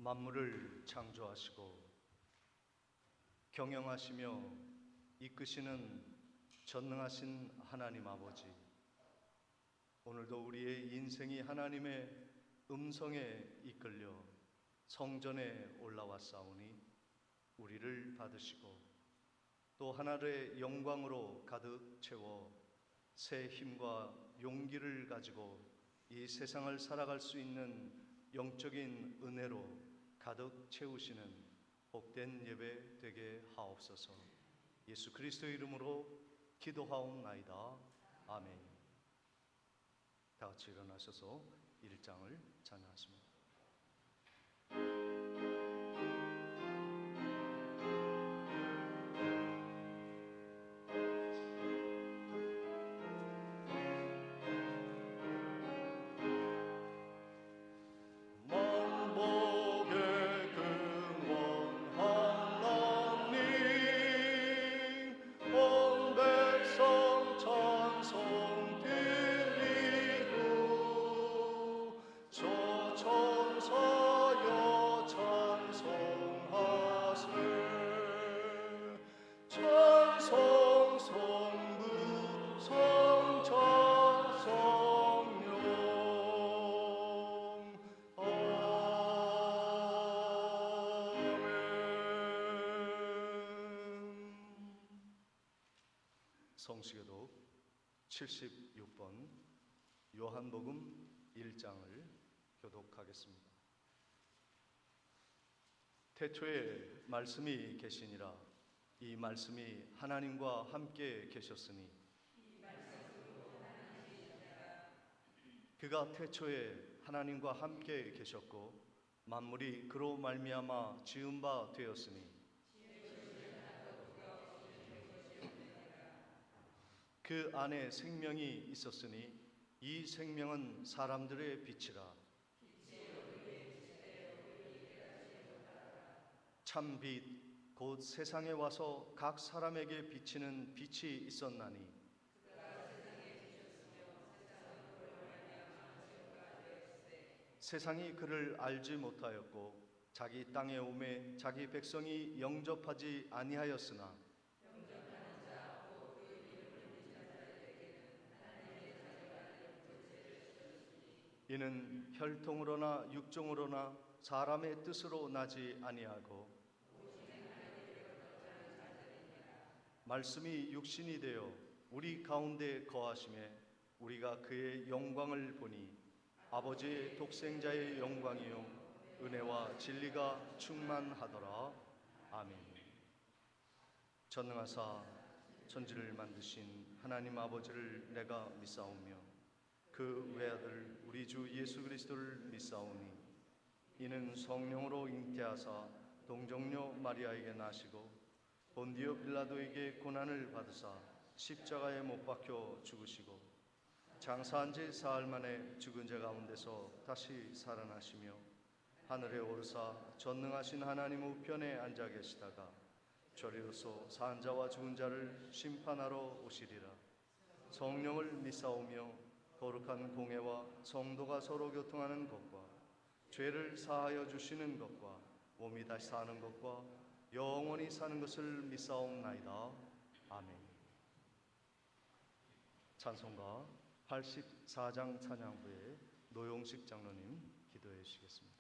만물을 창조하시고 경영하시며 이끄시는 전능하신 하나님 아버지, 오늘도 우리의 인생이 하나님의 음성에 이끌려 성전에 올라왔사오니 우리를 받으시고 또 하늘의 영광으로 가득 채워 새 힘과 용기를 가지고 이 세상을 살아갈 수 있는 영적인 은혜로 가득 채우시는 복된 예배 되게 하옵소서. 예수 그리스도의 이름으로 기도하옵나이다. 아멘. 다 같이 일어나셔서 1장을 찬양하십니다. 성시교독 76번 요한복음 1장을 교독하겠습니다. 태초에 말씀이 계시니라. 이 말씀이 하나님과 함께 계셨으니 그가 태초에 하나님과 함께 계셨고 만물이 그로 말미암아 지은 바 되었으니 그 안에 생명이 있었으니 이 생명은 사람들의 빛이라. 참 빛 곧 세상에 와서 각 사람에게 비치는 빛이 있었나니 세상이 그를 알지 못하였고 자기 땅에 오매 자기 백성이 영접하지 아니하였으나 이는 혈통으로나 육종으로나 사람의 뜻으로 나지 아니하고 말씀이 육신이 되어 우리 가운데 거하심에 우리가 그의 영광을 보니 아버지의 독생자의 영광이요 은혜와 진리가 충만하더라. 아멘. 전능하사 천지를 만드신 하나님 아버지를 내가 믿사오며 그 외아들 우리 주 예수 그리스도를 믿사오니 이는 성령으로 잉태하사 동정녀 마리아에게 나시고 본디오 빌라도에게 고난을 받으사 십자가에 못 박혀 죽으시고 장사한 지 사흘 만에 죽은 자 가운데서 다시 살아나시며 하늘에 오르사 전능하신 하나님 우편에 앉아 계시다가 저리로서 산 자와 죽은 자를 심판하러 오시리라. 성령을 믿사오며 거룩한 공회와 성도가 서로 교통하는 것과 죄를 사하여 주시는 것과 몸이 다시 사는 것과 영원히 사는 것을 믿사옵나이다. 아멘. 찬송가 84장 찬양부에 노용식 장로님 기도해 주시겠습니다.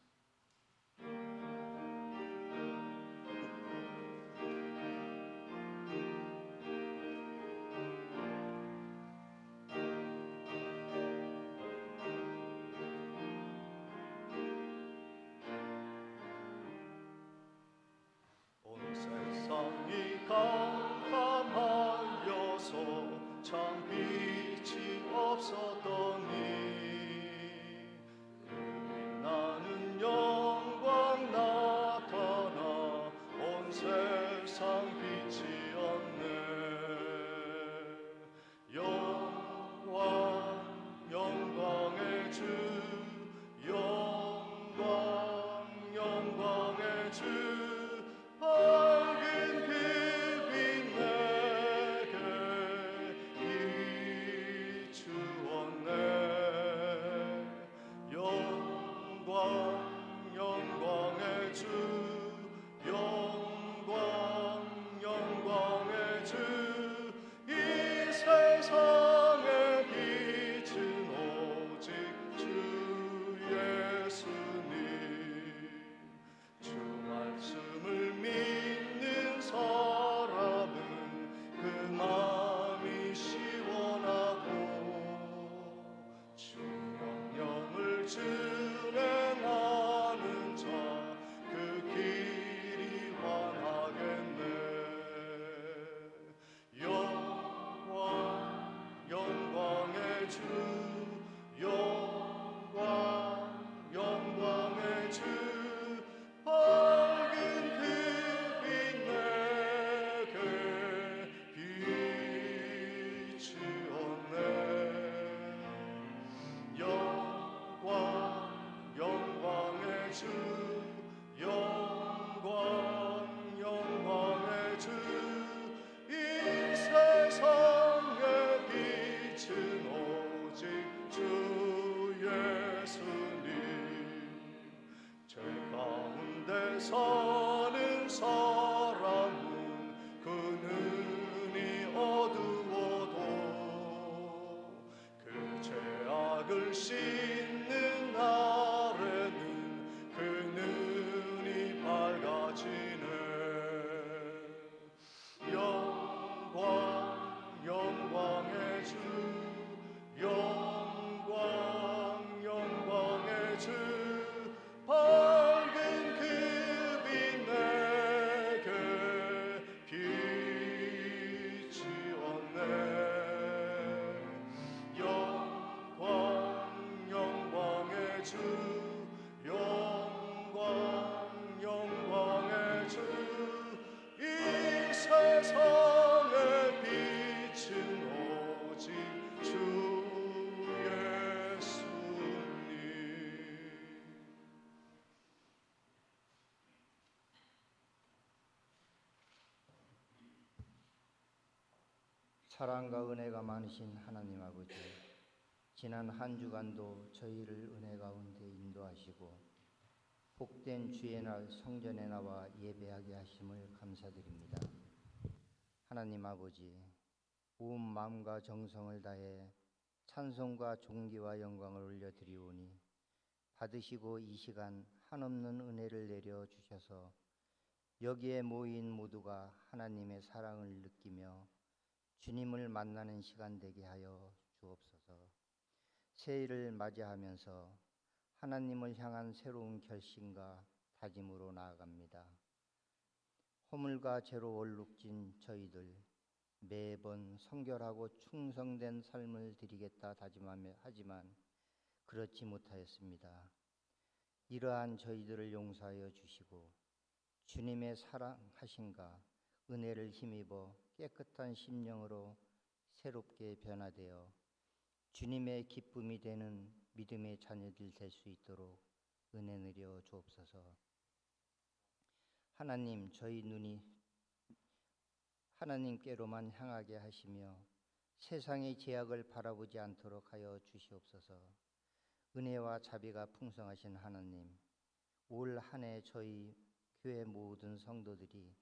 세상이 깜깜하여서 참 빛이 없었더니 나는 영광 진행하는 자 그 길이 환하겠네. 영광의 주 영광의 주 밝은 그 빛 내게 비추었네. 영광의 주 영광의 주 이 세상의 빛은 오직 주 예수님. 죄 가운데 사는 사람은 그 눈이 어두워도 그 죄악을 씻는 날에는 그 눈이 밝아지네. 영광의 주 영광의 주 밝은 그 빛 내게 비추었네. 영광의 주 영광의 주 이 세상의 빛은 오직 주 예수님. 사랑과 은혜가 많으신 하나님 아버지, 지난 한 주간도 저희를 은혜 가운데 인도하시고 복된 주의 날 성전에 나와 예배하게 하심을 감사드립니다. 하나님 아버지, 온 마음과 정성을 다해 찬송과 존귀와 영광을 올려드리오니 받으시고 이 시간 한없는 은혜를 내려 주셔서 여기에 모인 모두가 하나님의 사랑을 느끼며 주님을 만나는 시간 되게 하여 주옵소서. 새해를 맞이하면서 하나님을 향한 새로운 결심과 다짐으로 나아갑니다. 허물과 죄로 얼룩진 저희들 매번 성결하고 충성된 삶을 드리겠다 다짐하며 하지만 그렇지 못하였습니다. 이러한 저희들을 용서하여 주시고 주님의 사랑하심과 은혜를 힘입어 깨끗한 심령으로 새롭게 변화되어 주님의 기쁨이 되는 믿음의 자녀들 될 수 있도록 은혜 내려 주옵소서. 하나님, 저희 눈이 하나님께로만 향하게 하시며 세상의 제약을 바라보지 않도록 하여 주시옵소서. 은혜와 자비가 풍성하신 하나님, 올 한 해 저희 교회 모든 성도들이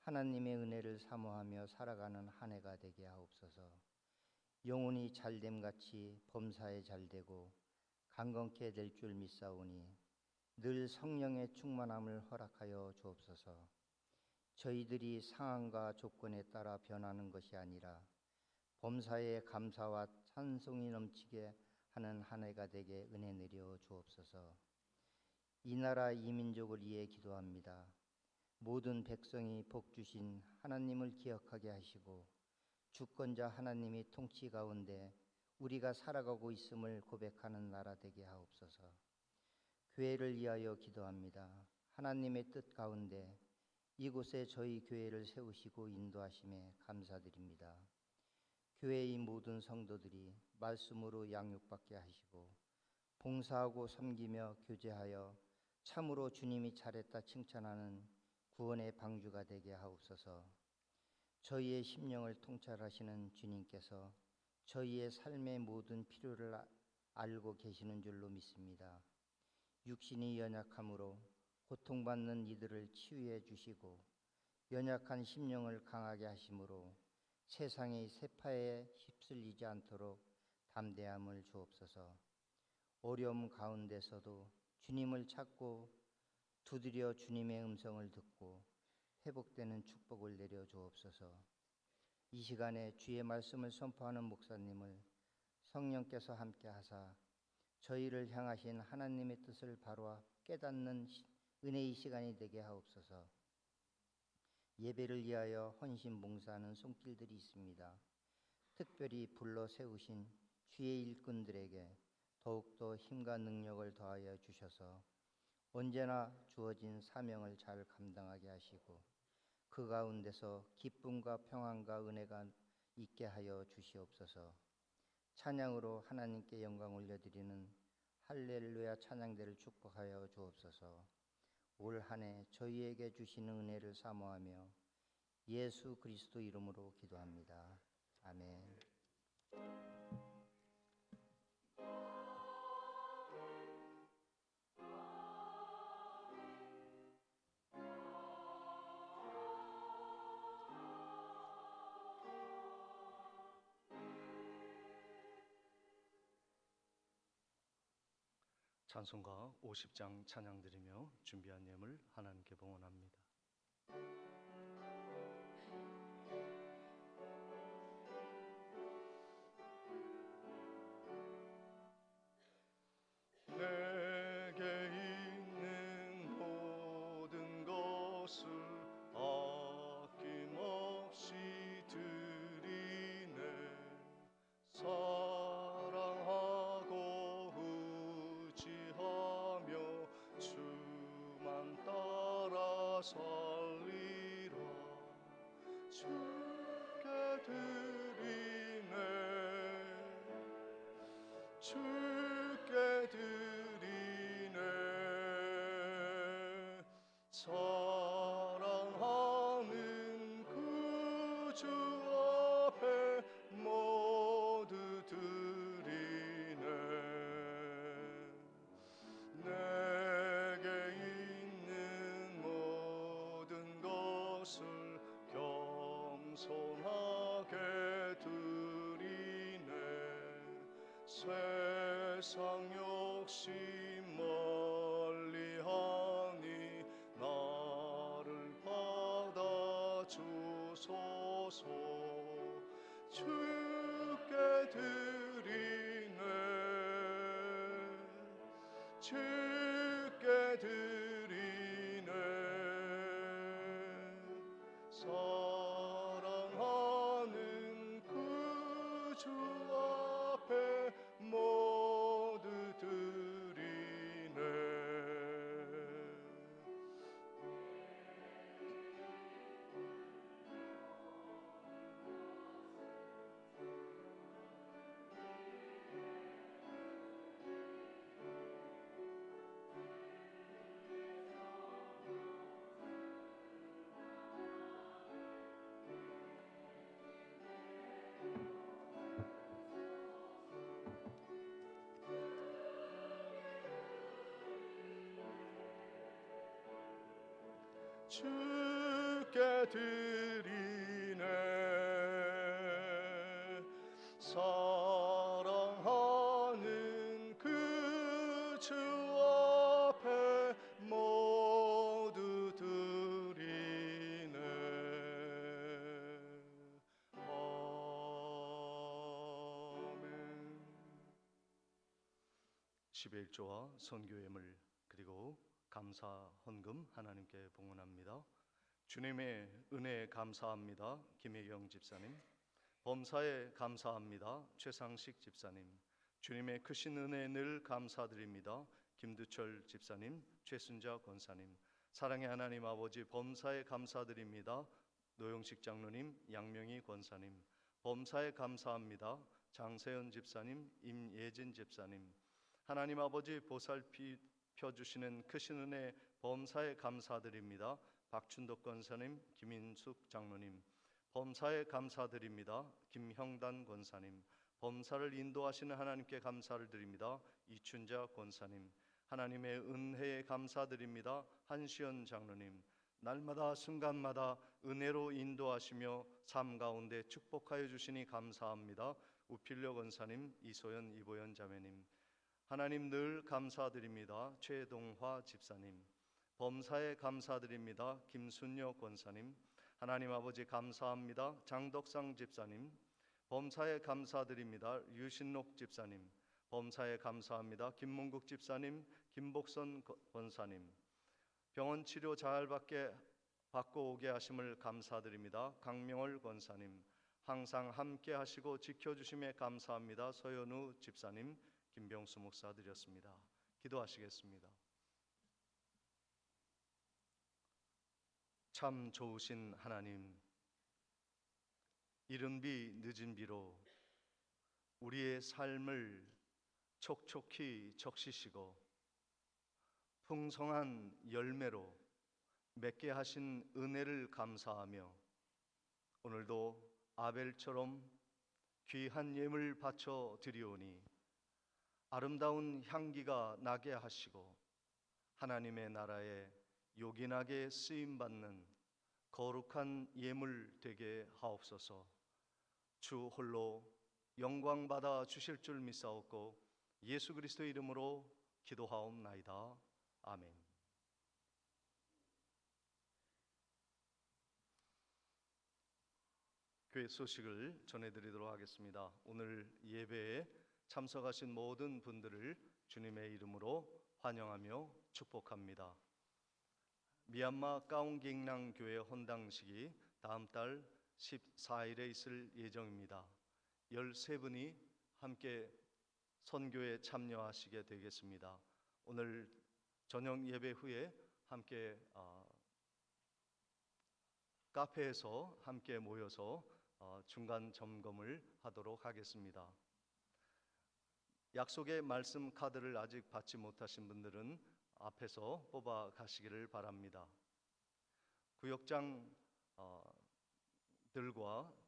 하나님의 은혜를 사모하며 살아가는 한 해가 되게 하옵소서. 영혼이 잘됨같이 범사에 잘되고 강건케 될 줄 믿사오니 늘 성령의 충만함을 허락하여 주옵소서. 저희들이 상황과 조건에 따라 변하는 것이 아니라 범사에 감사와 찬송이 넘치게 하는 한 해가 되게 은혜 내려 주옵소서. 이 나라 이 민족을 위해 기도합니다. 모든 백성이 복 주신 하나님을 기억하게 하시고 주권자 하나님이 통치 가운데 우리가 살아가고 있음을 고백하는 나라 되게 하옵소서. 교회를 위하여 기도합니다. 하나님의 뜻 가운데 이곳에 저희 교회를 세우시고 인도하심에 감사드립니다. 교회의 모든 성도들이 말씀으로 양육받게 하시고 봉사하고 섬기며 교제하여 참으로 주님이 잘했다 칭찬하는 구원의 방주가 되게 하옵소서. 저희의 심령을 통찰하시는 주님께서 저희의 삶의 모든 필요를 알고 계시는 줄로 믿습니다. 육신이 연약함으로 고통받는 이들을 치유해 주시고 연약한 심령을 강하게 하심으로 세상의 세파에 휩쓸리지 않도록 담대함을 주옵소서. 어려움 가운데서도 주님을 찾고 두드려 주님의 음성을 듣고 회복되는 축복을 내려 주옵소서. 이 시간에 주의 말씀을 선포하는 목사님을 성령께서 함께 하사 저희를 향하신 하나님의 뜻을 바로 깨닫는 은혜의 시간이 되게 하옵소서. 예배를 위하여 헌신 봉사하는 손길들이 있습니다. 특별히 불러 세우신 주의 일꾼들에게 더욱더 힘과 능력을 더하여 주셔서 언제나 주어진 사명을 잘 감당하게 하시고 그 가운데서 기쁨과 평안과 은혜가 있게 하여 주시옵소서. 찬양으로 하나님께 영광 올려드리는 할렐루야 찬양대를 축복하여 주옵소서. 올 한 해 저희에게 주시는 은혜를 사모하며 예수 그리스도 이름으로 기도합니다. 아멘. 찬송가 50장 찬양드리며 준비한 예물 하나님께 봉헌합니다. 내게 있는 모든 것을 아낌없이 드리네. 사랑하고 의지하며 주만 따라 살리라. 주께 드리네. 주께 드리네. 사랑하는 그 주 앞에 모두 드리네. 내게 있는 모든 것을 겸손하게 드리네. 세상 욕심 멀리하니 나를 받아주소서. 주께 드리네. 주께 드리네. 사랑하는 그 주 앞에 모두 드리네. 주께 드리네. 사랑하는 그 주 앞에 모두 드리네. 아멘. 11조와 선교예물 그리고 감사 헌금 하나님께 봉헌합니다. 주님의 은혜에 감사합니다. 김혜경 집사님. 범사에 감사합니다. 최상식 집사님. 주님의 크신 은혜에 늘 감사드립니다. 김두철 집사님, 최순자 권사님. 사랑의 하나님 아버지, 범사에 감사드립니다. 노영식 장로님, 양명희 권사님. 범사에 감사합니다. 장세현 집사님, 임예진 집사님. 하나님 아버지, 보살펴주시는 크신 은혜 범사에 감사드립니다. 박춘덕 권사님, 김인숙 장로님. 범사에 감사드립니다. 김형단 권사님. 범사를 인도하시는 하나님께 감사를 드립니다. 이춘자 권사님. 하나님의 은혜에 감사드립니다. 한시연 장로님. 날마다 순간마다 은혜로 인도하시며 삶 가운데 축복하여 주시니 감사합니다. 우필려 권사님, 이소연, 이보연 자매님. 하나님 늘 감사드립니다. 최동화 집사님. 범사에 감사드립니다. 김순녀 권사님. 하나님 아버지 감사합니다. 장덕상 집사님. 범사에 감사드립니다. 유신록 집사님. 범사에 감사합니다. 김문국 집사님, 김복선 권사님, 병원 치료 잘 받고 오게 하심을 감사드립니다. 강명월 권사님, 항상 함께 하시고 지켜주심에 감사합니다. 서현우 집사님, 김병수 목사 드렸습니다. 기도하시겠습니다. 참 좋으신 하나님, 이른 비 늦은 비로 우리의 삶을 촉촉히 적시시고 풍성한 열매로 맺게 하신 은혜를 감사하며 오늘도 아벨처럼 귀한 예물 바쳐 드리오니 아름다운 향기가 나게 하시고 하나님의 나라에 요긴하게 쓰임받는 거룩한 예물 되게 하옵소서. 주 홀로 영광 받아 주실 줄 믿사옵고 예수 그리스도의 이름으로 기도하옵나이다. 아멘. 교회 소식을 전해드리도록 하겠습니다. 오늘 예배에 참석하신 모든 분들을 주님의 이름으로 환영하며 축복합니다. 미얀마 까운갱랑 교회 헌당식이 다음 달 14일에 있을 예정입니다. 13분이 함께 선교에 참여하시게 되겠습니다. 오늘 저녁 예배 후에 함께 카페에서 함께 모여서 중간 점검을 하도록 하겠습니다. 약속의 말씀 카드를 아직 받지 못하신 분들은 앞에서 뽑아 가시기를 바랍니다. 구역장들과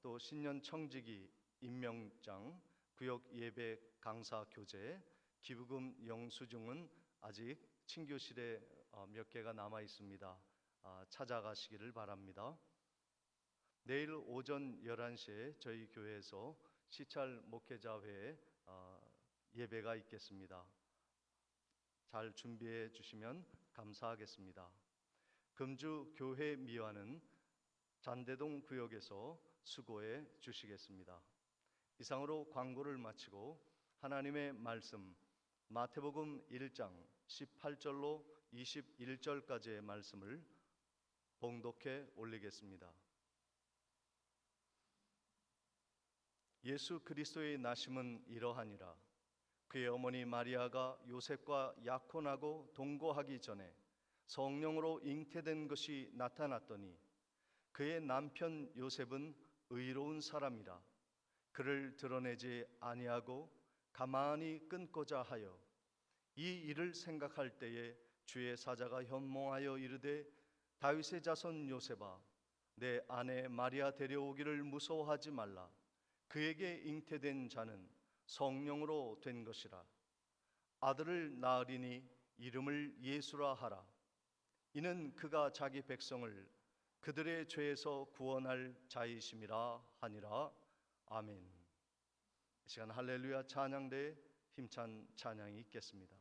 또 신년 청지기 임명장, 구역 예배 강사 교재, 기부금 영수증은 아직 친교실에 몇 개가 남아 있습니다. 찾아가시기를 바랍니다. 내일 오전 11시에 저희 교회에서 시찰 목회자회에 예배가 있겠습니다. 잘 준비해 주시면 감사하겠습니다. 금주 교회 미화는 잔대동 구역에서 수고해 주시겠습니다. 이상으로 광고를 마치고 하나님의 말씀 마태복음 1장 18절로 21절까지의 말씀을 봉독해 올리겠습니다. 예수 그리스도의 나심은 이러하니라. 그의 어머니 마리아가 요셉과 약혼하고 동거하기 전에 성령으로 잉태된 것이 나타났더니 그의 남편 요셉은 의로운 사람이라 그를 드러내지 아니하고 가만히 끊고자 하여 이 일을 생각할 때에 주의 사자가 현몽하여 이르되 다윗의 자손 요셉아 내 아내 마리아 데려오기를 무서워하지 말라. 그에게 잉태된 자는 성령으로 된 것이라. 아들을 낳으리니 이름을 예수라 하라. 이는 그가 자기 백성을 그들의 죄에서 구원할 자이심이라 하니라. 아멘. 이 시간 할렐루야 찬양대에 힘찬 찬양이 있겠습니다.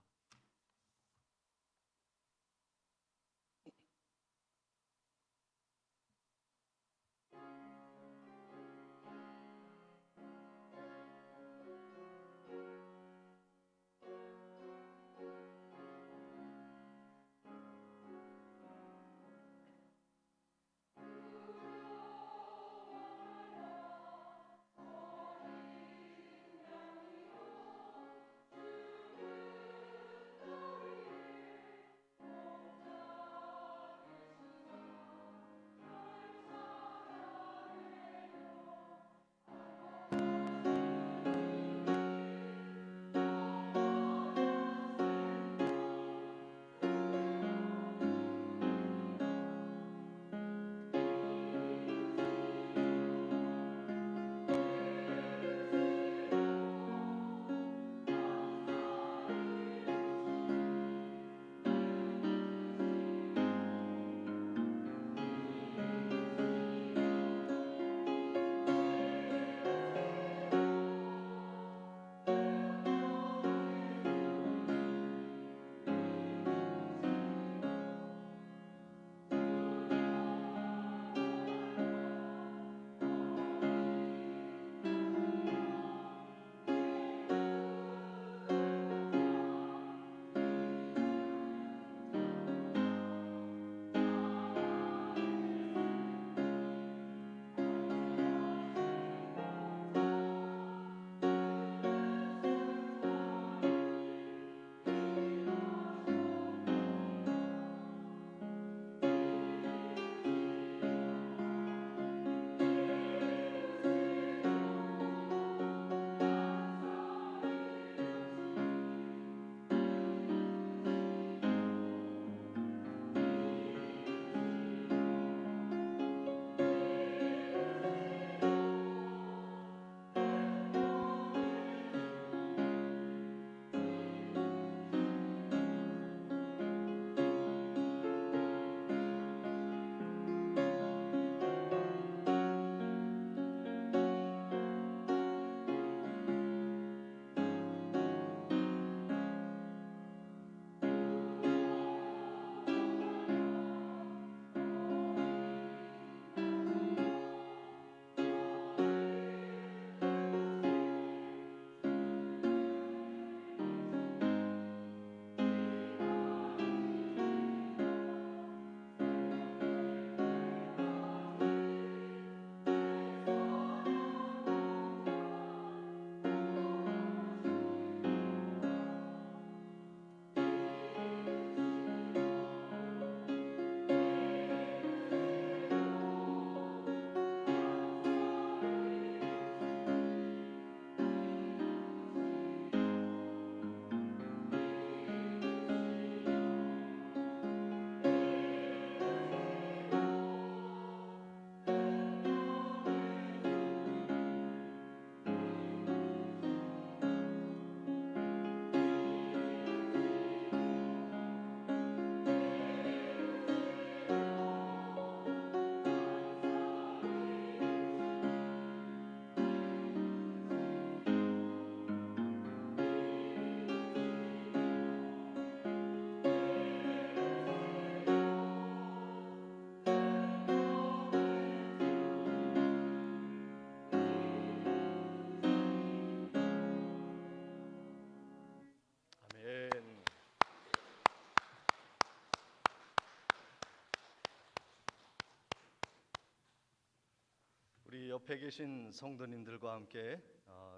옆에 계신 성도님들과 함께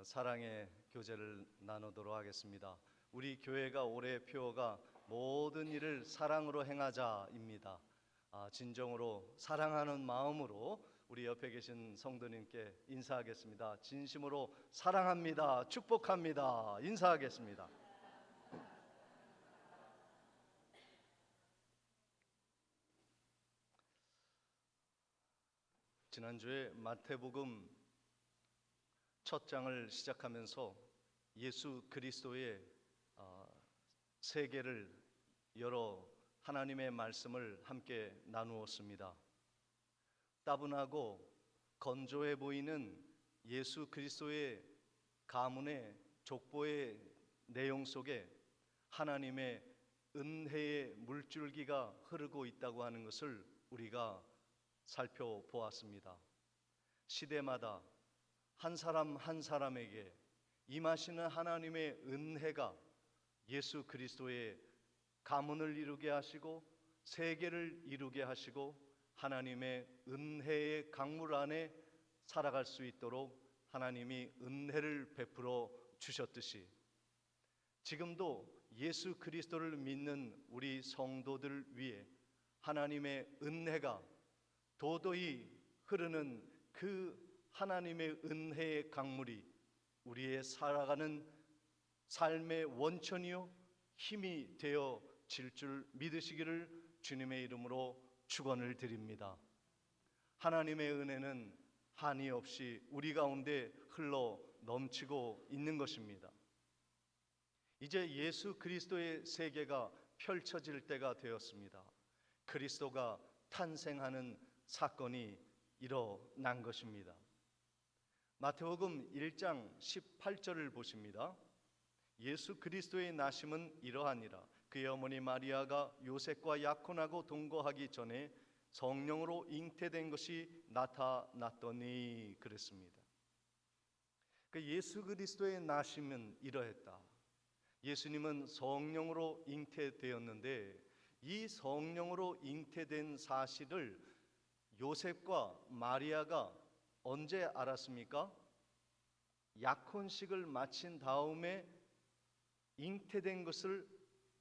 사랑의 교제를 나누도록 하겠습니다. 우리 교회가 올해 표어가 모든 일을 사랑으로 행하자입니다. 진정으로 사랑하는 마음으로 우리 옆에 계신 성도님께 인사하겠습니다. 진심으로 사랑합니다. 축복합니다. 인사하겠습니다. 지난주에 마태복음 첫 장을 시작하면서 예수 그리스도의 세계를 여러 하나님의 말씀을 함께 나누었습니다. 따분하고 건조해 보이는 예수 그리스도의 가문의 족보의 내용 속에 하나님의 은혜의 물줄기가 흐르고 있다고 하는 것을 우리가 살펴보았습니다. 시대마다 한 사람 한 사람에게 임하시는 하나님의 은혜가 예수 그리스도의 가문을 이루게 하시고 세계를 이루게 하시고 하나님의 은혜의 강물 안에 살아갈 수 있도록 하나님이 은혜를 베풀어 주셨듯이 지금도 예수 그리스도를 믿는 우리 성도들 위해 하나님의 은혜가 도도히 흐르는 그 하나님의 은혜의 강물이 우리의 살아가는 삶의 원천이요 힘이 되어질 줄 믿으시기를 주님의 이름으로 축원을 드립니다. 하나님의 은혜는 한이 없이 우리 가운데 흘러 넘치고 있는 것입니다. 이제 예수 그리스도의 세계가 펼쳐질 때가 되었습니다. 그리스도가 탄생하는 사건이 일어난 것입니다. 마태복음 1장 18절을 보십니다. 예수 그리스도의 나심은 이러하니라. 그의 어머니 마리아가 요셉과 약혼하고 동거하기 전에 성령으로 잉태된 것이 나타났더니 그랬습니다. 그 예수 그리스도의 나심은 이러했다. 예수님은 성령으로 잉태되었는데 이 성령으로 잉태된 사실을 요셉과 마리아가 언제 알았습니까? 약혼식을 마친 다음에 잉태된 것을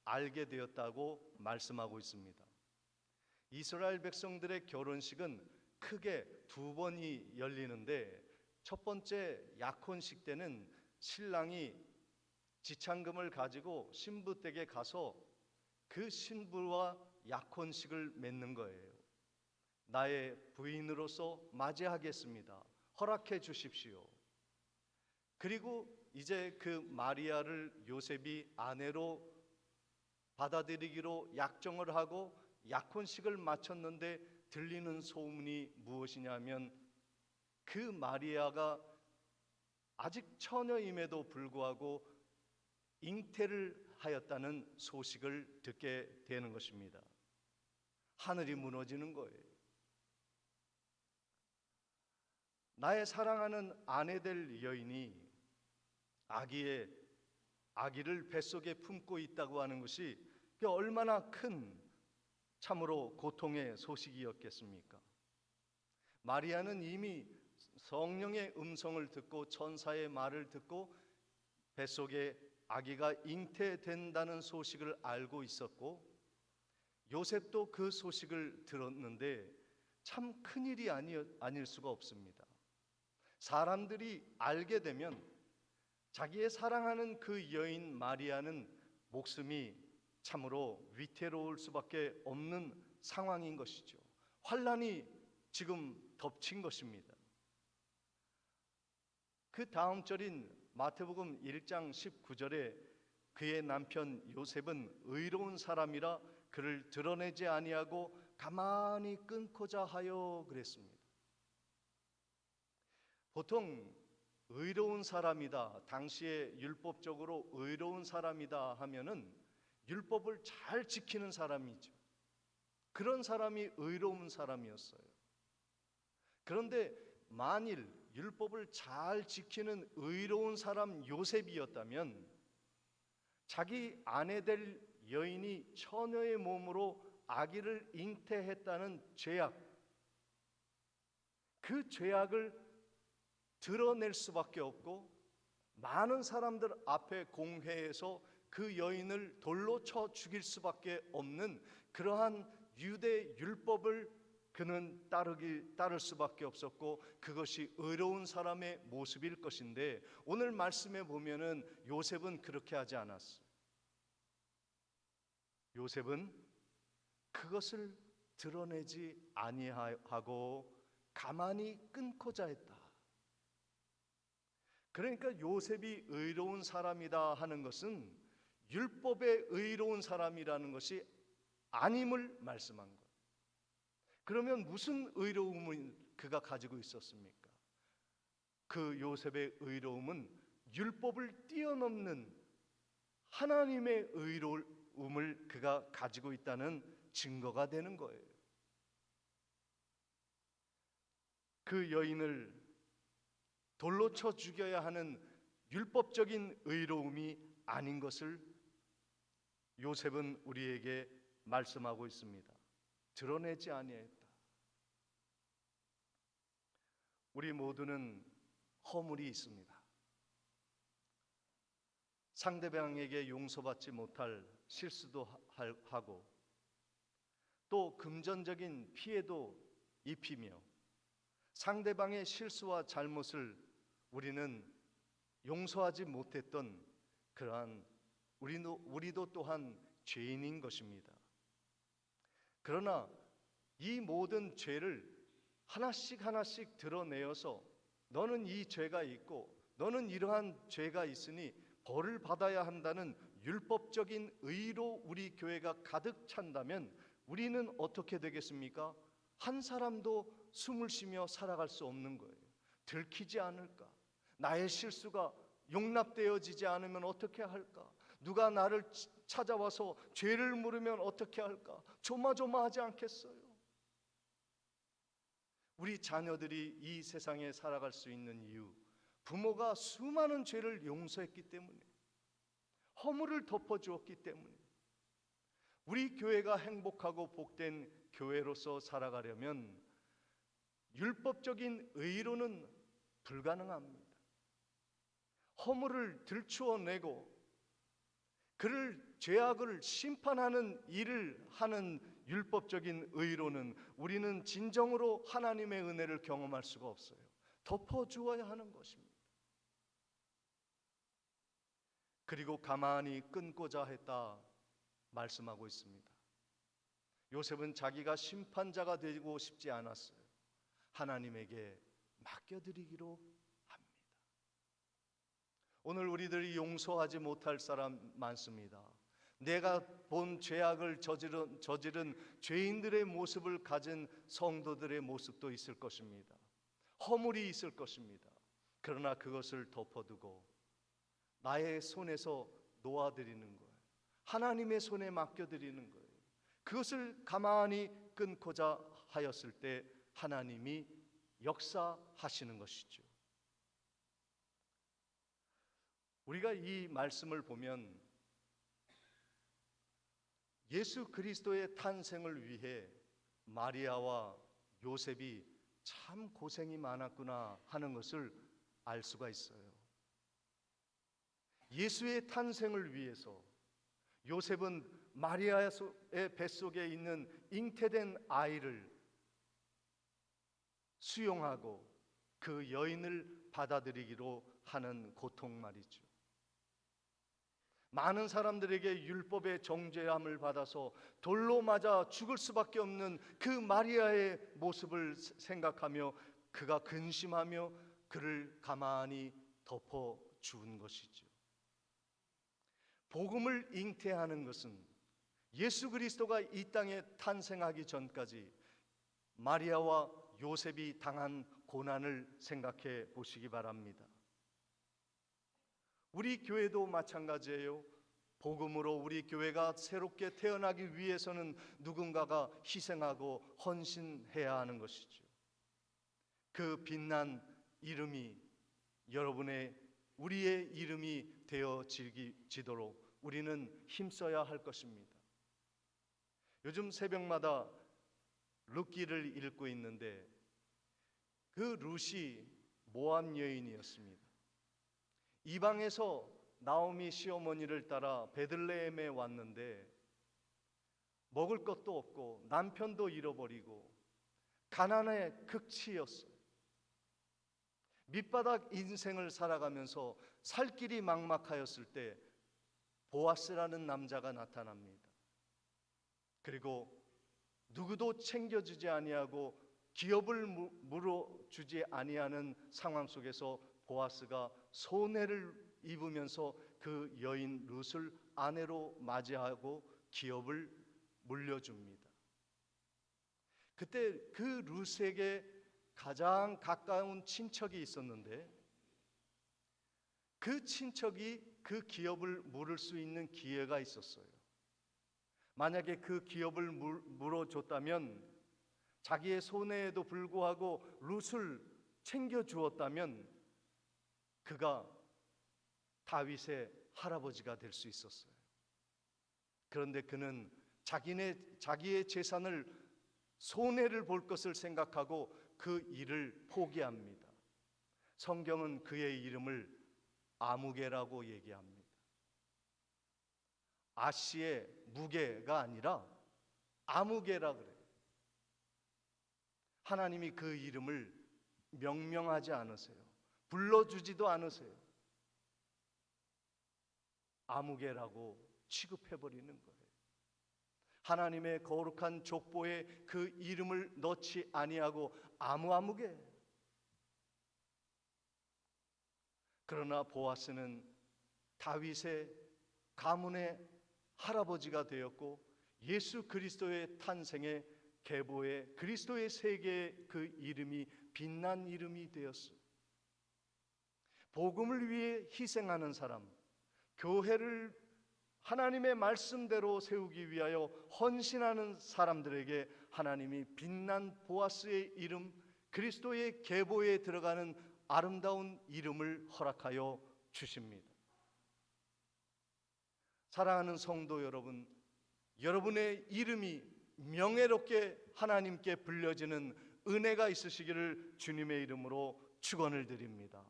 알게 되었다고 말씀하고 있습니다. 이스라엘 백성들의 결혼식은 크게 두 번이 열리는데 첫 번째 약혼식 때는 신랑이 지창금을 가지고 신부 댁에 가서 그 신부와 약혼식을 맺는 거예요. 나의 부인으로서 맞이하겠습니다. 허락해 주십시오. 그리고 이제 그 마리아를 요셉이 아내로 받아들이기로 약정을 하고 약혼식을 마쳤는데 들리는 소문이 무엇이냐면 그 마리아가 아직 처녀임에도 불구하고 잉태를 하였다는 소식을 듣게 되는 것입니다. 하늘이 무너지는 거예요. 나의 사랑하는 아내 될 여인이 아기를 뱃속에 품고 있다고 하는 것이 얼마나 큰 참으로 고통의 소식이었겠습니까? 마리아는 이미 성령의 음성을 듣고 천사의 말을 듣고 뱃속에 아기가 잉태된다는 소식을 알고 있었고 요셉도 그 소식을 들었는데 참 큰일이 아닐 수가 없습니다. 사람들이 알게 되면 자기의 사랑하는 그 여인 마리아는 목숨이 참으로 위태로울 수밖에 없는 상황인 것이죠. 환란이 지금 덮친 것입니다. 그 다음 절인 마태복음 1장 19절에 그의 남편 요셉은 의로운 사람이라 그를 드러내지 아니하고 가만히 끊고자 하여 그랬습니다. 보통 의로운 사람이다, 당시에 율법적으로 의로운 사람이다 하면은 율법을 잘 지키는 사람이죠. 그런 사람이 의로운 사람이었어요. 그런데 만일 율법을 잘 지키는 의로운 사람 요셉이었다면 자기 아내 될 여인이 처녀의 몸으로 아기를 잉태했다는 죄악, 그 죄악을 드러낼 수밖에 없고 많은 사람들 앞에 공회에서 그 여인을 돌로 쳐 죽일 수밖에 없는 그러한 유대 율법을 그는 따를 수밖에 없었고 그것이 의로운 사람의 모습일 것인데 오늘 말씀에 보면은 요셉은 그렇게 하지 않았어요. 요셉은 그것을 드러내지 아니하고 가만히 끊고자 했다. 그러니까 요셉이 의로운 사람이다 하는 것은 율법의 의로운 사람이라는 것이 아님을 말씀한 거예요. 그러면 무슨 의로움을 그가 가지고 있었습니까? 그 요셉의 의로움은 율법을 뛰어넘는 하나님의 의로움을 그가 가지고 있다는 증거가 되는 거예요. 그 여인을 돌로 쳐 죽여야 하는 율법적인 의로움이 아닌 것을 요셉은 우리에게 말씀하고 있습니다. 드러내지 아니했다. 우리 모두는 허물이 있습니다. 상대방에게 용서받지 못할 실수도 하고 또 금전적인 피해도 입히며 상대방의 실수와 잘못을 우리는 용서하지 못했던 그러한 우리도 또한 죄인인 것입니다. 그러나 이 모든 죄를 하나씩 드러내어서 너는 이 죄가 있고 너는 이러한 죄가 있으니 벌을 받아야 한다는 율법적인 의로 우리 교회가 가득 찬다면 우리는 어떻게 되겠습니까? 한 사람도 숨을 쉬며 살아갈 수 없는 거예요. 들키지 않을까? 나의 실수가 용납되어지지 않으면 어떻게 할까? 누가 나를 찾아와서 죄를 물으면 어떻게 할까? 조마조마하지 않겠어요? 우리 자녀들이 이 세상에 살아갈 수 있는 이유, 부모가 수많은 죄를 용서했기 때문에, 허물을 덮어주었기 때문에, 우리 교회가 행복하고 복된 교회로서 살아가려면 율법적인 의로는 불가능합니다. 허물을 들추어내고 그를 죄악을 심판하는 일을 하는 율법적인 의로는 우리는 진정으로 하나님의 은혜를 경험할 수가 없어요. 덮어주어야 하는 것입니다. 그리고 가만히 끊고자 했다 말씀하고 있습니다. 요셉은 자기가 심판자가 되고 싶지 않았어요. 하나님에게 맡겨드리기로 합니다. 오늘 우리들이 용서하지 못할 사람 많습니다. 내가 본 죄악을 저지른 죄인들의 모습을 가진 성도들의 모습도 있을 것입니다. 허물이 있을 것입니다. 그러나 그것을 덮어두고 나의 손에서 놓아드리는 거예요. 하나님의 손에 맡겨드리는 거예요. 그것을 가만히 끊고자 하였을 때 하나님이 역사하시는 것이죠. 우리가 이 말씀을 보면 예수 그리스도의 탄생을 위해 마리아와 요셉이 참 고생이 많았구나 하는 것을 알 수가 있어요. 예수의 탄생을 위해서 요셉은 마리아의 뱃속에 있는 잉태된 아이를 수용하고 그 여인을 받아들이기로 하는 고통 말이죠. 많은 사람들에게 율법의 정죄함을 받아서 돌로 맞아 죽을 수밖에 없는 그 마리아의 모습을 생각하며 그가 근심하며 그를 가만히 덮어 주은 것이죠. 복음을 잉태하는 것은 예수 그리스도가 이 땅에 탄생하기 전까지 마리아와 요셉이 당한 고난을 생각해 보시기 바랍니다. 우리 교회도 마찬가지예요. 복음으로 우리 교회가 새롭게 태어나기 위해서는 누군가가 희생하고 헌신해야 하는 것이죠. 그 빛난 이름이 우리의 이름이 되어지도록 우리는 힘써야 할 것입니다. 요즘 새벽마다 룻기를 읽고 있는데 그 룻이 모압 여인이었습니다. 이방에서 나오미 시어머니를 따라 베들레헴에 왔는데 먹을 것도 없고 남편도 잃어버리고 가난의 극치였어요. 밑바닥 인생을 살아가면서 살 길이 막막하였을 때 보아스라는 남자가 나타납니다. 그리고 누구도 챙겨주지 아니하고 기업을 물어주지 아니하는 상황 속에서 보아스가 손해를 입으면서 그 여인 룻을 아내로 맞이하고 기업을 물려줍니다. 그때 그 룻에게 가장 가까운 친척이 있었는데 그 친척이 그 기업을 물을 수 있는 기회가 있었어요. 만약에 그 기업을 물어줬다면 자기의 손해에도 불구하고 룻을 챙겨주었다면 그가 다윗의 할아버지가 될 수 있었어요. 그런데 그는 자기의 재산을 손해를 볼 것을 생각하고 그 일을 포기합니다. 성경은 그의 이름을 아무개라고 얘기합니다. 아씨의 무게가 아니라 아무개라 그래요. 하나님이 그 이름을 명명하지 않으세요. 불러주지도 않으세요. 아무개라고 취급해버리는 거예요. 하나님의 거룩한 족보에 그 이름을 넣지 아니하고 아무개. 그러나 보아스는 다윗의 가문의 할아버지가 되었고 예수 그리스도의 탄생의 계보에 그리스도의 세계에 그 이름이 빛난 이름이 되었어요. 복음을 위해 희생하는 사람, 교회를 하나님의 말씀대로 세우기 위하여 헌신하는 사람들에게 하나님이 빛난 보아스의 이름, 그리스도의 계보에 들어가는 아름다운 이름을 허락하여 주십니다. 사랑하는 성도 여러분, 여러분의 이름이 명예롭게 하나님께 불려지는 은혜가 있으시기를 주님의 이름으로 축원을 드립니다.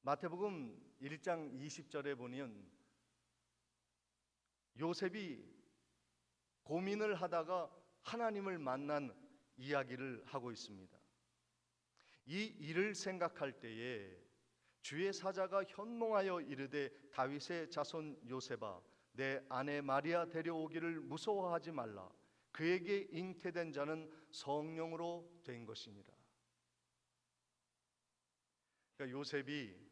마태복음 1장 20절에 보면 요셉이 고민을 하다가 하나님을 만난 이야기를 하고 있습니다. 이 일을 생각할 때에 주의 사자가 현몽하여 이르되 다윗의 자손 요셉아 내 아내 마리아 데려오기를 무서워하지 말라. 그에게 잉태된 자는 성령으로 된 것이니라. 그러니까 요셉이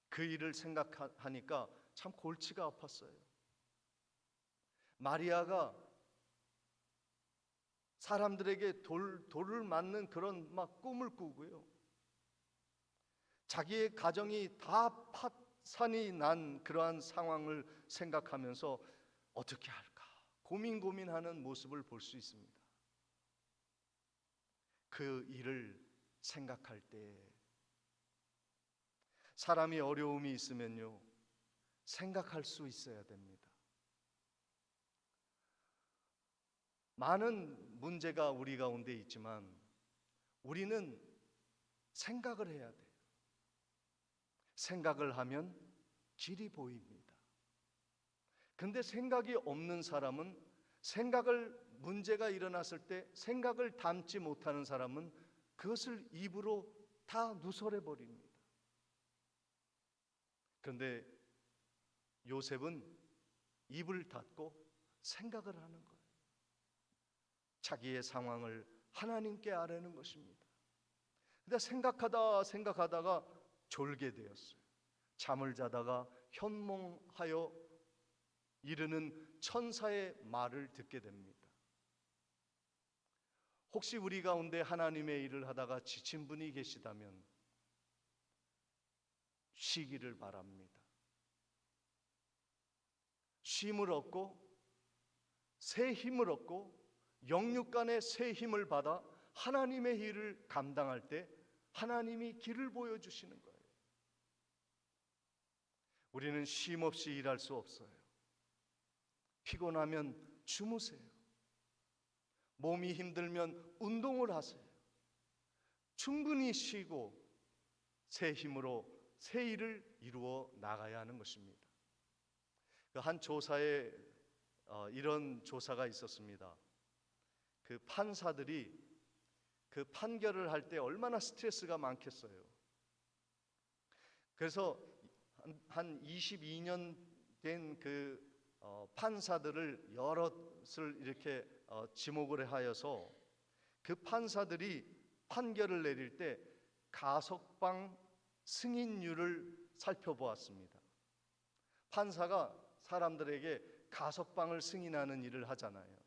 그 일을 생각하니까 참 골치가 아팠어요. 마리아가 사람들에게 돌을 맞는 그런 막 꿈을 꾸고요. 자기의 가정이 다 파산이 난 그러한 상황을 생각하면서 어떻게 할까 고민하는 모습을 볼 수 있습니다. 그 일을 생각할 때 사람이 어려움이 있으면요 생각할 수 있어야 됩니다. 많은 문제가 우리 가운데 있지만 우리는 생각을 해야 돼요. 생각을 하면 길이 보입니다. 근데 생각이 없는 사람은 문제가 일어났을 때 생각을 담지 못하는 사람은 그것을 입으로 다 누설해 버립니다. 그런데 요셉은 입을 닫고 생각을 하는 거예요. 자기의 상황을 하나님께 아뢰는 것입니다. 근데 생각하다가 졸게 되었어요. 잠을 자다가 현몽하여 이르는 천사의 말을 듣게 됩니다. 혹시 우리 가운데 하나님의 일을 하다가 지친 분이 계시다면 쉬기를 바랍니다. 쉼을 얻고 새 힘을 얻고 영육간의 새 힘을 받아 하나님의 일을 감당할 때 하나님이 길을 보여주시는 거예요. 우리는 쉼 없이 일할 수 없어요. 피곤하면 주무세요. 몸이 힘들면 운동을 하세요. 충분히 쉬고 새 힘으로 새 일을 이루어 나가야 하는 것입니다. 한 조사에 이런 조사가 있었습니다. 그 판사들이 그 판결을 할 때 얼마나 스트레스가 많겠어요. 그래서 한 22년 된 그 판사들을 여럿을 이렇게 지목을 하여서 그 판사들이 판결을 내릴 때 가석방 승인율을 살펴보았습니다. 판사가 사람들에게 가석방을 승인하는 일을 하잖아요.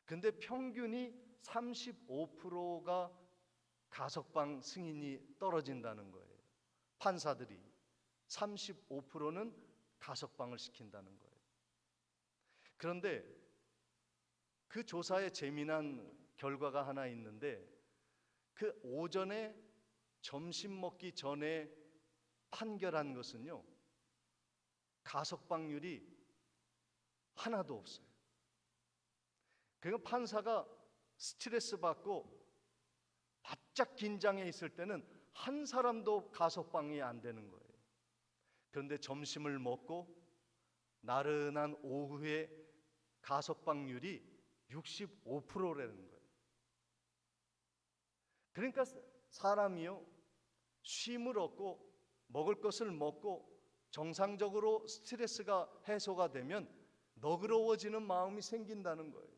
근데 평균이 35%가 가석방 승인이 떨어진다는 거예요. 판사들이 35%는 가석방을 시킨다는 거예요. 그런데 그 조사에 재미난 결과가 하나 있는데, 그 오전에 점심 먹기 전에 판결한 것은요, 가석방률이 하나도 없어요. 그러니까 판사가 스트레스 받고 바짝 긴장해 있을 때는 한 사람도 가석방이 안 되는 거예요. 그런데 점심을 먹고 나른한 오후에 가석방률이 65%라는 거예요. 그러니까 사람이요, 쉼을 얻고 먹을 것을 먹고 정상적으로 스트레스가 해소가 되면 너그러워지는 마음이 생긴다는 거예요.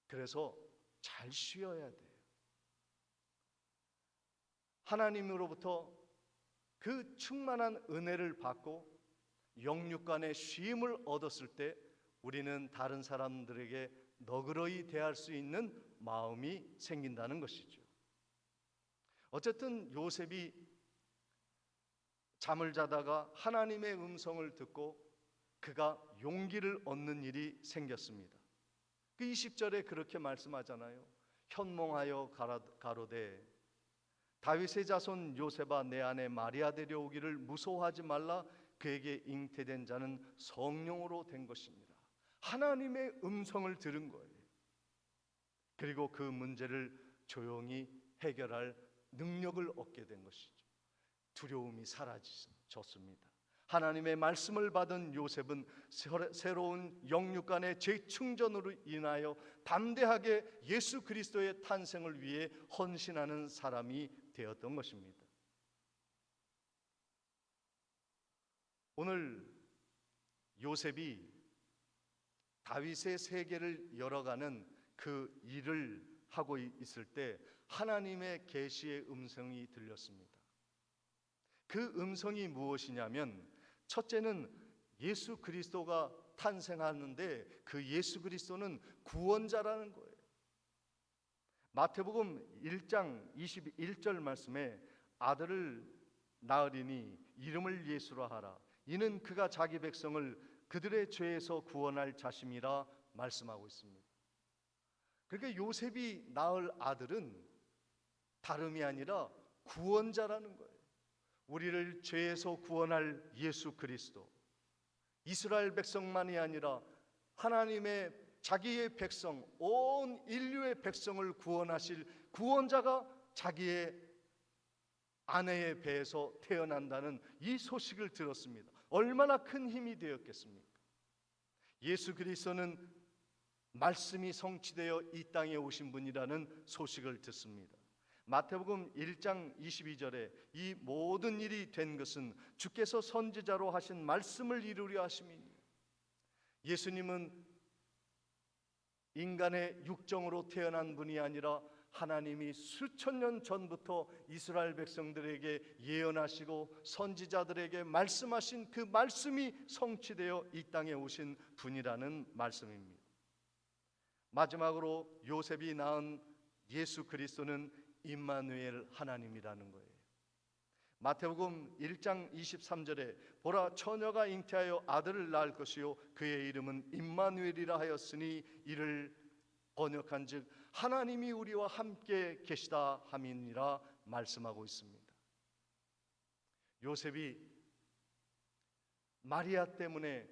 그래서 잘 쉬어야 돼요. 하나님으로부터 그 충만한 은혜를 받고 영육간의 쉼을 얻었을 때 우리는 다른 사람들에게 너그러이 대할 수 있는 마음이 생긴다는 것이죠. 어쨌든 요셉이 잠을 자다가 하나님의 음성을 듣고 그가 용기를 얻는 일이 생겼습니다. 그 20절에 그렇게 말씀하잖아요. 현몽하여 가로되 다윗의 자손 요셉아, 내 아내 마리아 데려오기를 무서워하지 말라. 그에게 잉태된 자는 성령으로 된 것입니다. 하나님의 음성을 들은 거예요. 그리고 그 문제를 조용히 해결할 능력을 얻게 된 것이죠. 두려움이 사라졌습니다. 하나님의 말씀을 받은 요셉은 새로운 영육간의 재충전으로 인하여 담대하게 예수 그리스도의 탄생을 위해 헌신하는 사람이 되었던 것입니다. 오늘 요셉이 다윗의 세계를 열어가는 그 일을 하고 있을 때 하나님의 계시의 음성이 들렸습니다. 그 음성이 무엇이냐면, 첫째는 예수 그리스도가 탄생하는데 그 예수 그리스도는 구원자라는 거예요. 마태복음 1장 21절 말씀에 아들을 낳으리니 이름을 예수라 하라. 이는 그가 자기 백성을 그들의 죄에서 구원할 자심이라 말씀하고 있습니다. 그러니까 요셉이 낳을 아들은 다름이 아니라 구원자라는 거예요. 우리를 죄에서 구원할 예수 그리스도. 이스라엘 백성만이 아니라 하나님의 자기의 백성, 온 인류의 백성을 구원하실 구원자가 자기의 아내의 배에서 태어난다는 이 소식을 들었습니다. 얼마나 큰 힘이 되었겠습니까? 예수 그리스도는 말씀이 성취되어 이 땅에 오신 분이라는 소식을 듣습니다. 마태복음 1장 22절에 이 모든 일이 된 것은 주께서 선지자로 하신 말씀을 이루려 하심이니, 예수님은 인간의 육정으로 태어난 분이 아니라 하나님이 수천 년 전부터 이스라엘 백성들에게 예언하시고 선지자들에게 말씀하신 그 말씀이 성취되어 이 땅에 오신 분이라는 말씀입니다. 마지막으로 요셉이 낳은 예수 그리스도는 임마누엘 하나님이라는 거예요. 마태복음 1장 23절에 보라, 처녀가 잉태하여 아들을 낳을 것이요 그의 이름은 임마누엘이라 하였으니 이를 번역한즉 하나님이 우리와 함께 계시다 함이니라 말씀하고 있습니다. 요셉이 마리아 때문에,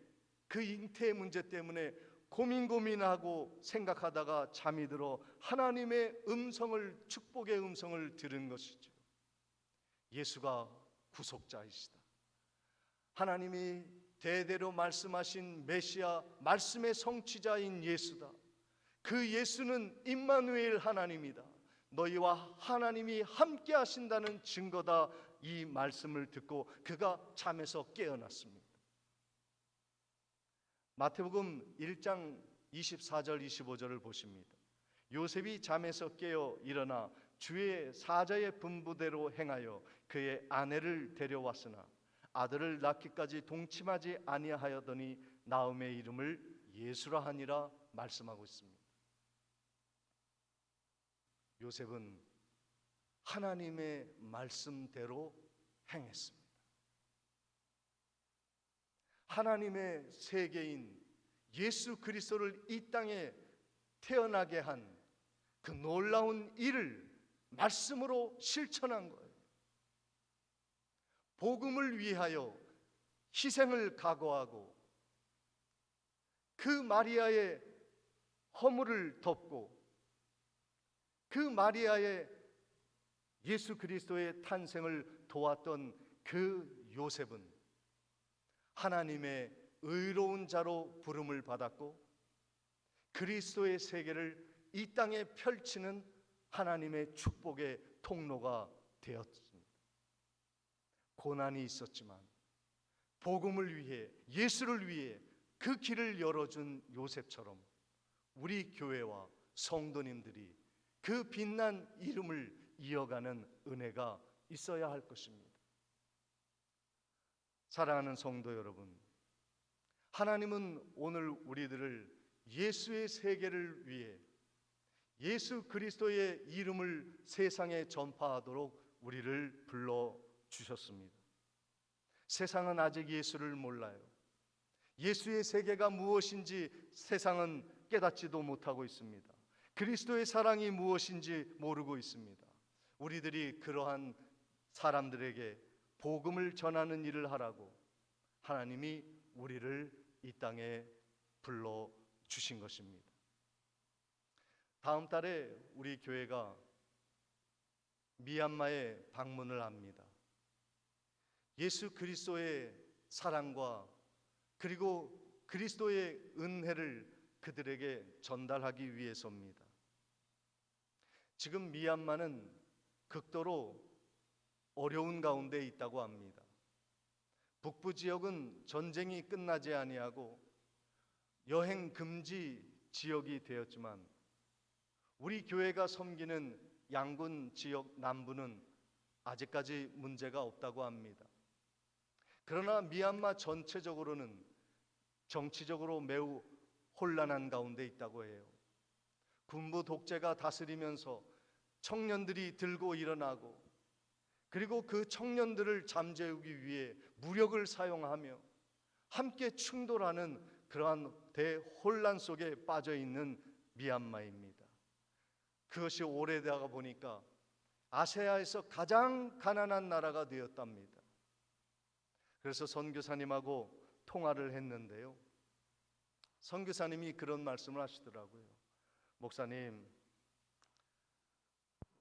그 잉태의 문제 때문에 고민하고 생각하다가 잠이 들어 하나님의 음성을, 축복의 음성을 들은 것이죠. 예수가 구속자이시다. 하나님이 대대로 말씀하신 메시아, 말씀의 성취자인 예수다. 그 예수는 임마누엘 하나님이다. 너희와 하나님이 함께 하신다는 증거다. 이 말씀을 듣고 그가 잠에서 깨어났습니다. 마태복음 1장 24절 25절을 보십니다. 요셉이 잠에서 깨어 일어나 주의 사자의 분부대로 행하여 그의 아내를 데려왔으나 아들을 낳기까지 동침하지 아니하여더니 나음의 이름을 예수라 하니라 말씀하고 있습니다. 요셉은 하나님의 말씀대로 행했습니다. 하나님의 세계인 예수 그리스도를 이 땅에 태어나게 한 그 놀라운 일을 말씀으로 실천한 거예요. 복음을 위하여 희생을 각오하고 그 마리아의 허물을 덮고 그 마리아의 예수 그리스도의 탄생을 도왔던 그 요셉은 하나님의 의로운 자로 부름을 받았고 그리스도의 세계를 이 땅에 펼치는 하나님의 축복의 통로가 되었습니다. 고난이 있었지만 복음을 위해, 예수를 위해 그 길을 열어준 요셉처럼 우리 교회와 성도님들이 그 빛난 이름을 이어가는 은혜가 있어야 할 것입니다. 사랑하는 성도 여러분, 하나님은 오늘 우리들을 예수의 세계를 위해 예수 그리스도의 이름을 세상에 전파하도록 우리를 불러주셨습니다. 세상은 아직 예수를 몰라요. 예수의 세계가 무엇인지 세상은 깨닫지도 못하고 있습니다. 그리스도의 사랑이 무엇인지 모르고 있습니다. 우리들이 그러한 사람들에게 복음을 전하는 일을 하라고 하나님이 우리를 이 땅에 불러주신 것입니다. 다음 달에 우리 교회가 미얀마에 방문을 합니다. 예수 그리스도의 사랑과 그리고 그리스도의 은혜를 그들에게 전달하기 위해서입니다. 지금 미얀마는 극도로 어려운 가운데 있다고 합니다. 북부 지역은 전쟁이 끝나지 아니하고 여행 금지 지역이 되었지만 우리 교회가 섬기는 양군 지역 남부는 아직까지 문제가 없다고 합니다. 그러나 미얀마 전체적으로는 정치적으로 매우 혼란한 가운데 있다고 해요. 군부 독재가 다스리면서 청년들이 들고 일어나고 그리고 그 청년들을 잠재우기 위해 무력을 사용하며 함께 충돌하는 그러한 대혼란 속에 빠져 있는 미얀마입니다. 그것이 오래되다 보니까 아시아에서 가장 가난한 나라가 되었답니다. 그래서 선교사님하고 통화를 했는데요. 선교사님이 그런 말씀을 하시더라고요. 목사님,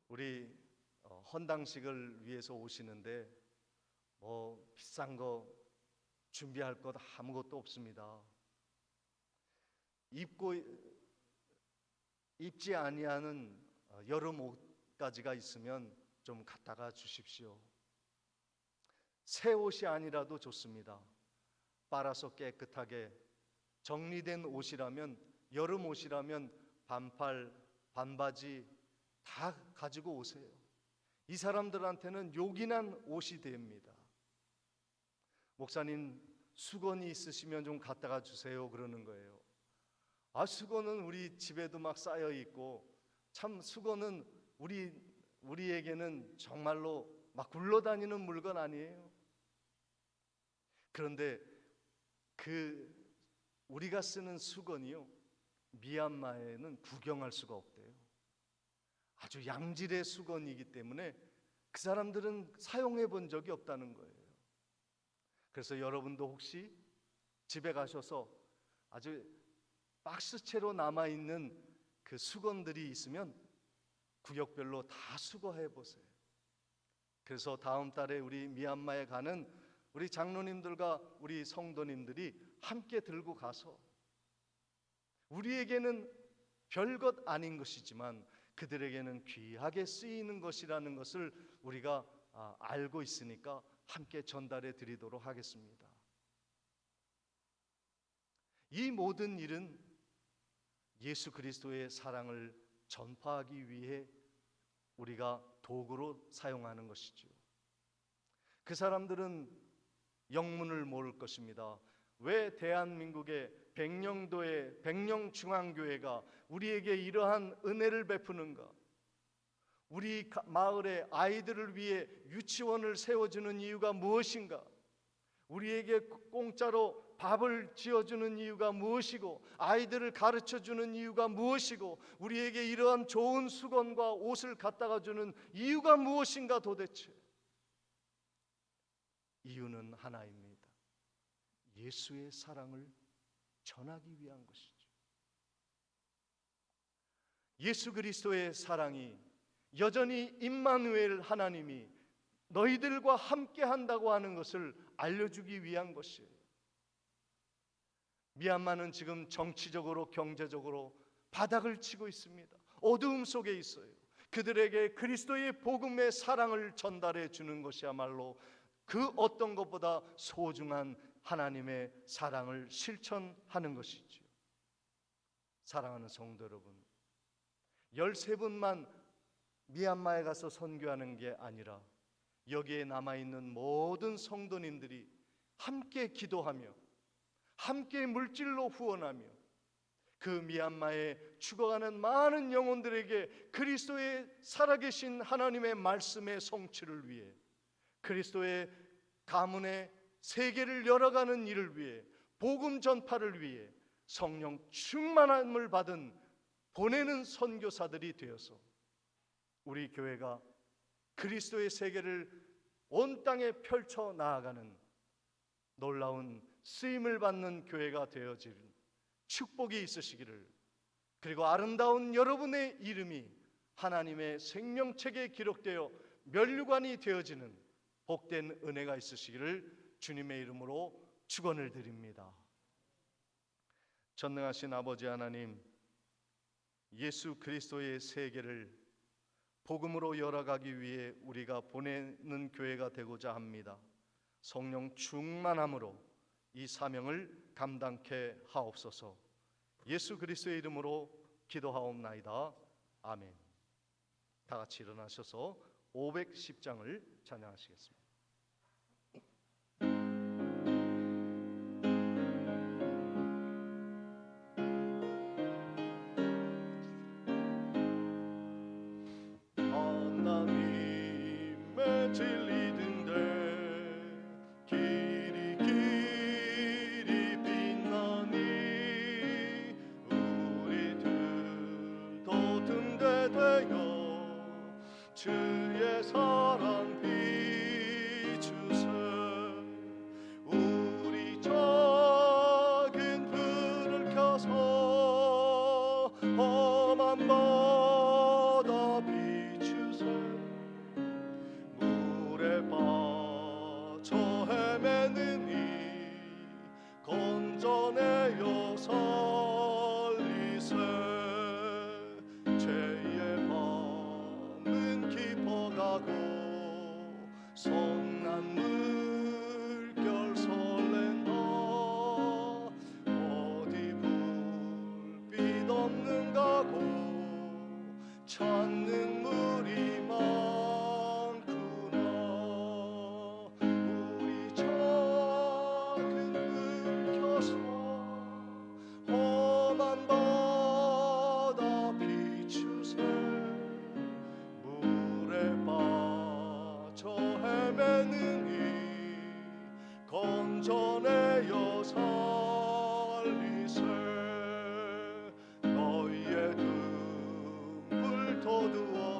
우리 헌당식을 위해서 오시는데 비싼 거 준비할 것 아무것도 없습니다. 입지 아니하는 여름 옷가지가 있으면 좀 갖다가 주십시오. 새 옷이 아니라도 좋습니다. 빨아서 깨끗하게 정리된 옷이라면, 여름 옷이라면 반팔, 반바지 다 가지고 오세요. 이 사람들한테는 요긴한 옷이 됩니다. 목사님, 수건이 있으시면 좀 갖다가 주세요 그러는 거예요. 수건은 우리 집에도 막 쌓여 있고 참 수건은 우리에게는 정말로 막 굴러다니는 물건 아니에요. 그런데 우리가 쓰는 수건이요, 미얀마에는 구경할 수가 없대요. 아주 양질의 수건이기 때문에 그 사람들은 사용해 본 적이 없다는 거예요. 그래서 여러분도 혹시 집에 가셔서 아주 박스채로 남아있는 그 수건들이 있으면 구역별로 다 수거해 보세요. 그래서 다음 달에 우리 미얀마에 가는 우리 장로님들과 우리 성도님들이 함께 들고 가서, 우리에게는 별것 아닌 것이지만 그들에게는 귀하게 쓰이는 것이라는 것을 우리가 알고 있으니까 함께 전달해 드리도록 하겠습니다. 이 모든 일은 예수 그리스도의 사랑을 전파하기 위해 우리가 도구로 사용하는 것이죠. 그 사람들은 영문을 모를 것입니다. 왜 대한민국의 백령도의 백령중앙교회가 우리에게 이러한 은혜를 베푸는가? 우리 마을의 아이들을 위해 유치원을 세워주는 이유가 무엇인가? 우리에게 공짜로 밥을 지어주는 이유가 무엇이고, 아이들을 가르쳐주는 이유가 무엇이고, 우리에게 이러한 좋은 수건과 옷을 갖다가 주는 이유가 무엇인가? 도대체 이유는 하나입니다. 예수의 사랑을 전하기 위한 것이죠. 예수 그리스도의 사랑이 여전히 임마누엘 하나님이 너희들과 함께 한다고 하는 것을 알려주기 위한 것이에요. 미얀마는 지금 정치적으로 경제적으로 바닥을 치고 있습니다. 어두움 속에 있어요. 그들에게 그리스도의 복음의 사랑을 전달해 주는 것이야말로 그 어떤 것보다 소중한 하나님의 사랑을 실천하는 것이죠. 사랑하는 성도 여러분, 13분만 미얀마에 가서 선교하는 게 아니라 여기에 남아있는 모든 성도님들이 함께 기도하며 함께 물질로 후원하며 그 미얀마에 죽어가는 많은 영혼들에게 그리스도의 살아계신 하나님의 말씀의 성취를 위해, 그리스도의 가문의 세계를 열어가는 일을 위해, 복음 전파를 위해 성령 충만함을 받은 보내는 선교사들이 되어서 우리 교회가 그리스도의 세계를 온 땅에 펼쳐 나아가는 놀라운 쓰임을 받는 교회가 되어질 축복이 있으시기를, 그리고 아름다운 여러분의 이름이 하나님의 생명책에 기록되어 면류관이 되어지는 복된 은혜가 있으시기를 주님의 이름으로 축원을 드립니다. 전능하신 아버지 하나님, 예수 그리스도의 세계를 복음으로 열어가기 위해 우리가 보내는 교회가 되고자 합니다. 성령 충만함으로 이 사명을 감당케 하옵소서. 예수 그리스도의 이름으로 기도하옵나이다. 아멘. 다 같이 일어나셔서 510장을 찬양하시겠습니다. 하나님의 진리든데 길이 빛나니 우리들도 등대되어 주의 사랑 비추세. 우리 작은 불을 켜서 험한 바다 비추세. 물에 빠져 헤매는 이 건져내어 살리세. 죄의 밤은 깊어가고 성난 물결 설렌다. 어디 불빛 없는가 고 찾는 물이 많구나. 우리 작은 불 켜서 험한 바다 비추세. 물에 빠져 헤매는 이 건져내어 살리세. 너희의 등불 돋우어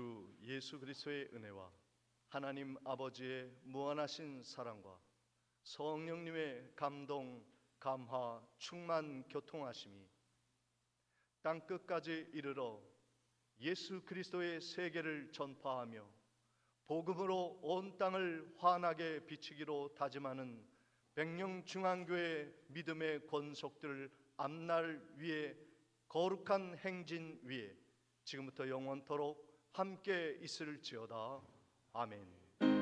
주 예수 그리스도의 은혜와 하나님 아버지의 무한하신 사랑과 성령님의 감동, 감화, 충만 교통하심이 땅 끝까지 이르러 예수 그리스도의 세계를 전파하며 복음으로 온 땅을 환하게 비추기로 다짐하는 백령중앙교회 믿음의 권속들 앞날 위에 거룩한 행진 위에 지금부터 영원토록 함께 있을지어다. 아멘.